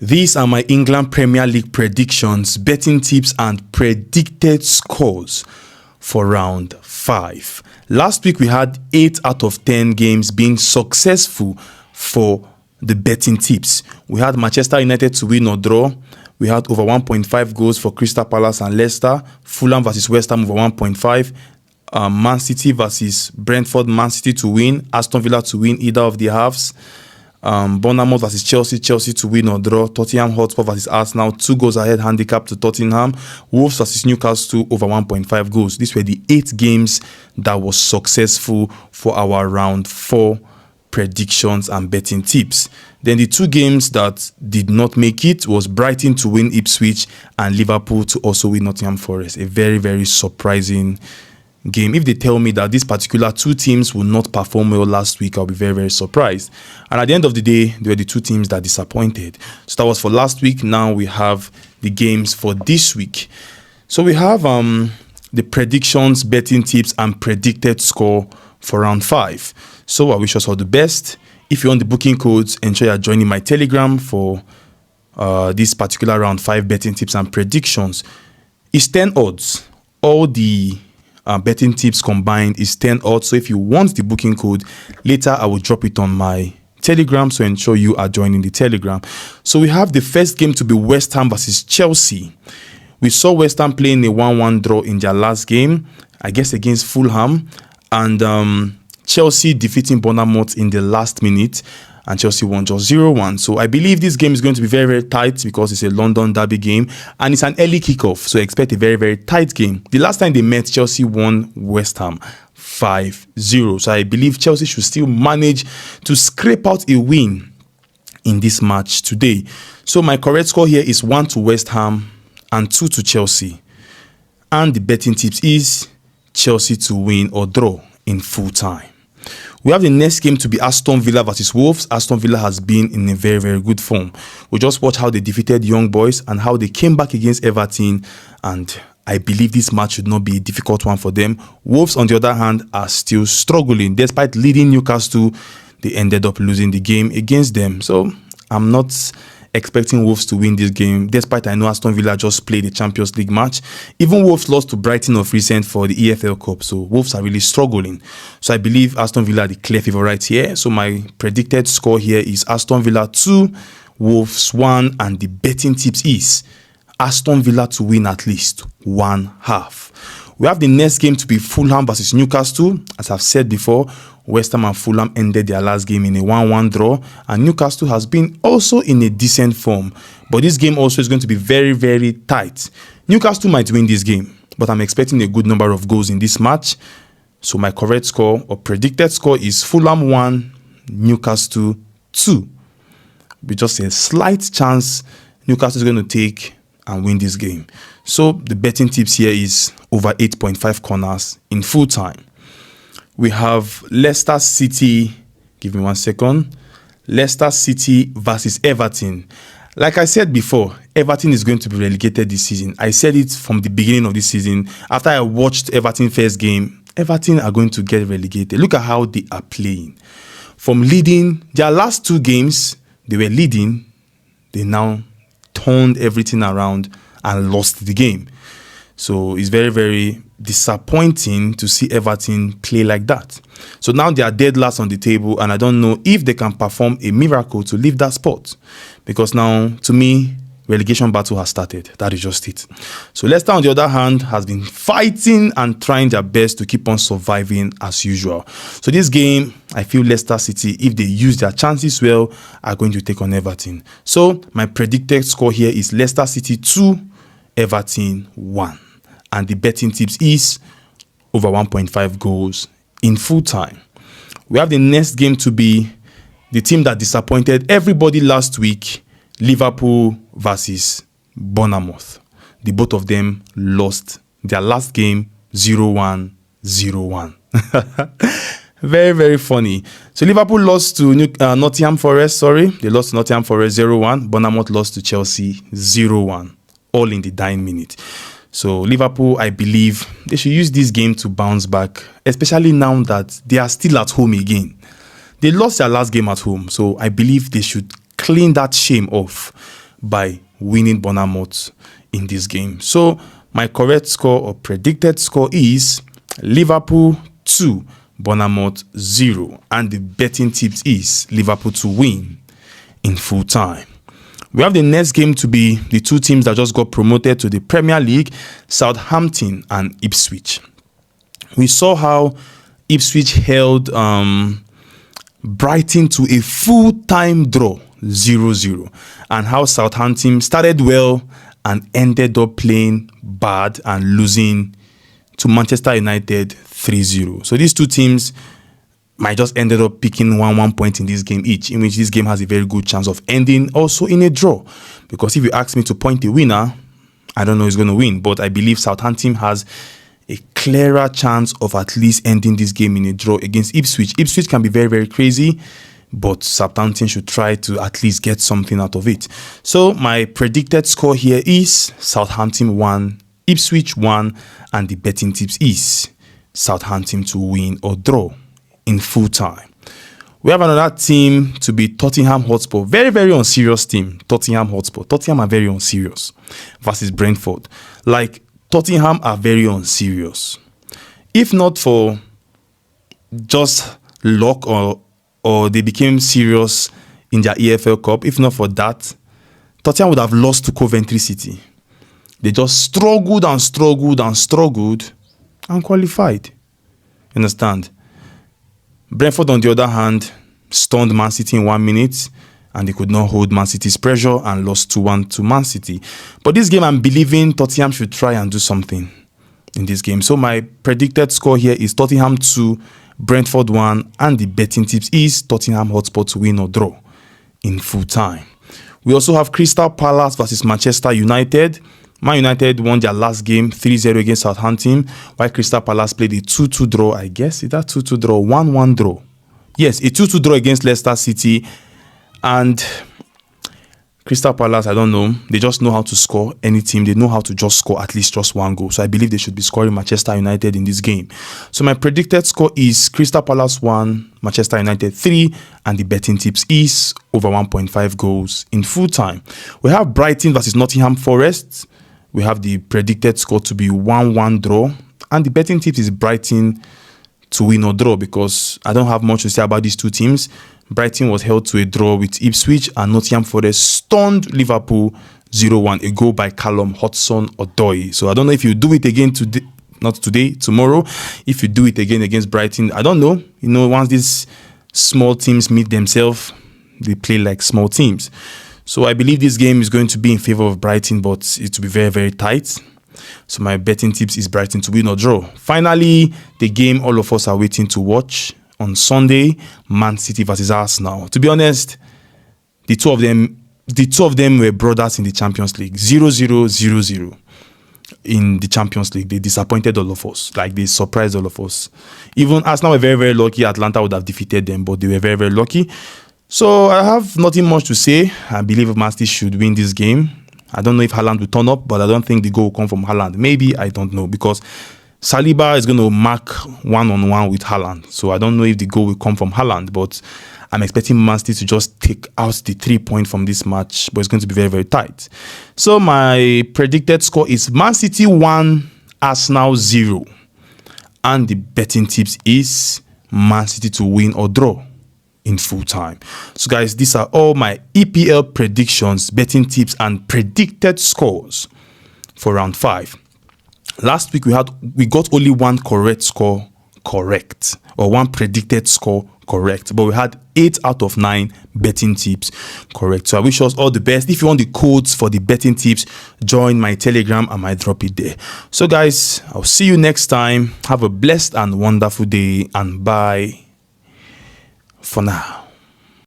These are my England Premier League predictions, betting tips and predicted scores for round 5. Last week we had 8 out of 10 games being successful for the betting tips. We had Manchester United to win or draw. We had over 1.5 goals for Crystal Palace and Leicester. Fulham versus West Ham over 1.5. Man City versus Brentford, Man City to win. Aston Villa to win either of the halves. Bournemouth versus Chelsea to win or draw. Tottenham Hotspur versus Arsenal, 2 goals ahead handicap to Tottenham. Wolves versus Newcastle over 1.5 goals. These were the 8 games that was successful for our round 4 predictions and betting tips. Then the 2 games that did not make it was Brighton to win Ipswich and Liverpool to also win Nottingham Forest. A very, very surprising game. If they tell me that these particular 2 teams will not perform well last week, I'll be very, very surprised. And at the end of the day, they were the 2 teams that disappointed. So that was for last week. Now we have the games for this week. So we have the predictions, betting tips, and predicted score for round 5. So I wish us all the best. If you want the booking codes, ensure you're joining my Telegram for this particular round 5 betting tips and predictions. It's 10 odds. All the betting tips combined is 10 odds. So if you want the booking code, later I will drop it on my Telegram, so ensure you are joining the Telegram. So we have the first game to be West Ham versus Chelsea. We saw West Ham playing a 1-1 draw in their last game, I guess against Fulham, and Chelsea defeating Bournemouth in the last minute, and Chelsea won just 0-1. So I believe this game is going to be very, very tight because it's a London derby game and it's an early kickoff. So expect a very, very tight game. The last time they met, Chelsea won West Ham 5-0. So I believe Chelsea should still manage to scrape out a win in this match today. So my correct score here is 1 to West Ham and 2 to Chelsea. And the betting tips is Chelsea to win or draw in full time. We have the next game to be Aston Villa versus Wolves. Aston Villa has been in a very, very good form. We just watched how they defeated Young Boys and how they came back against Everton, and I believe this match should not be a difficult one for them. Wolves, on the other hand, are still struggling. Despite leading Newcastle, they ended up losing the game against them. So I'm not expecting Wolves to win this game, despite I know Aston Villa just played a Champions League match. Even Wolves lost to Brighton of recent for the EFL Cup, so Wolves are really struggling. So I believe Aston Villa are the clear favourite here. So my predicted score here is Aston Villa 2, Wolves 1, and the betting tips is Aston Villa to win at least 1/2. We have the next game to be Fulham versus Newcastle. As I've said before, West Ham and Fulham ended their last game in a 1-1 draw, and Newcastle has been also in a decent form. But this game also is going to be very, very tight. Newcastle might win this game, but I'm expecting a good number of goals in this match. So my correct score or predicted score is Fulham 1, Newcastle 2. With just a slight chance Newcastle is going to take and win this game. So the betting tips here is over 8.5 corners in full time. We have Leicester City. Give me 1 second. Leicester City versus Everton. Like I said before, Everton is going to be relegated this season. I said it from the beginning of this season. After I watched Everton first game, Everton are going to get relegated. Look at how they are playing. From leading their last 2 games, they were leading. They now turned everything around and lost the game. So it's very, very disappointing to see Everton play like that. So now they are dead last on the table, and I don't know if they can perform a miracle to leave that spot. Because now, to me, relegation battle has started. That is just it. So Leicester, on the other hand, has been fighting and trying their best to keep on surviving as usual. So this game, I feel Leicester City, if they use their chances well, are going to take on Everton. So my predicted score here is Leicester City 2, Everton 1. And the betting tips is over 1.5 goals in full time. We have the next game to be the team that disappointed everybody last week, Liverpool versus Bournemouth. The both of them lost their last game 0-1, 0-1. Very, very funny. So Liverpool lost to Nottingham Forest, They lost to Nottingham Forest 0-1. Bournemouth lost to Chelsea 0-1. All in the dying minute. So Liverpool, I believe they should use this game to bounce back, especially now that they are still at home again. They lost their last game at home, so I believe they should clean that shame off by winning Bournemouth in this game. So my correct score or predicted score is Liverpool 2, Bournemouth 0, and the betting tips is Liverpool to win in full time. We have the next game to be the two teams that just got promoted to the Premier League, Southampton and Ipswich. We saw how Ipswich held Brighton to a full-time draw, 0-0, and how Southampton started well and ended up playing bad and losing to Manchester United 3-0. So these two teams might just ended up picking one point in this game each, in which this game has a very good chance of ending also in a draw. Because if you ask me to point the winner, I don't know who's going to win, but I believe Southampton has a clearer chance of at least ending this game in a draw against Ipswich. Ipswich can be very, very crazy, but Southampton should try to at least get something out of it. So my predicted score here is Southampton 1, Ipswich 1, and the betting tips is Southampton to win or draw in full time. We have another team to be Tottenham Hotspur. Very, very unserious team, Tottenham Hotspur. Tottenham are very unserious versus Brentford. Like, Tottenham are very unserious. If not for just luck or they became serious in their EFL Cup, if not for that, Tottenham would have lost to Coventry City. They just struggled and qualified. You understand? Brentford, on the other hand, stunned Man City in 1 minute, and they could not hold Man City's pressure and lost 2-1 to Man City. But this game, I'm believing Tottenham should try and do something in this game. So my predicted score here is Tottenham 2, Brentford 1, and the betting tips is Tottenham Hotspur to win or draw in full time. We also have Crystal Palace versus Manchester United. Man United won their last game 3-0 against Southampton, while Crystal Palace played a 2-2 draw, I guess. Is that 2-2 draw? 1-1 draw. Yes, a 2-2 draw against Leicester City. And Crystal Palace, I don't know. They just know how to score any team. They know how to just score at least just one goal. So I believe they should be scoring Manchester United in this game. So my predicted score is Crystal Palace 1, Manchester United 3, and the betting tips is over 1.5 goals in full time. We have Brighton versus Nottingham Forest. We have the predicted score to be 1-1 draw, and the betting tips is Brighton to win or draw, because I don't have much to say about these two teams. Brighton was held to a draw with Ipswich, and Nottingham Forest stunned Liverpool 0-1, a goal by Callum Hudson-Odoi. So I don't know if you do it again today, not today, tomorrow. If you do it again against Brighton, I don't know. You know, once these small teams meet themselves, they play like small teams. So I believe this game is going to be in favor of Brighton, but it will be very, very tight. So my betting tips is Brighton to win or draw. Finally, the game all of us are waiting to watch on Sunday, Man City versus Arsenal. To be honest, the two of them were brothers in the Champions League. 0-0-0-0 in the Champions League. They disappointed all of us. Like, they surprised all of us. Even Arsenal were very, very lucky. Atlanta would have defeated them, but they were very, very lucky. So I have nothing much to say. I believe Man City should win this game. I don't know if Haaland will turn up, but I don't think the goal will come from Haaland. Maybe, I don't know, because Saliba is going to mark one-on-one with Haaland. So I don't know if the goal will come from Haaland, but I'm expecting Man City to just take out the 3 points from this match, but it's going to be very, very tight. So my predicted score is Man City 1, Arsenal 0. And the betting tips is Man City to win or draw in full time. So guys, these are all my EPL predictions, betting tips, and predicted scores for round 5. Last week we got only one correct score correct, or one predicted score correct, but we had 8 out of 9 betting tips correct. So I wish us all the best. If you want the codes for the betting tips, join my Telegram. I might drop it there. So guys, I'll see you next time. Have a blessed and wonderful day, and bye for now.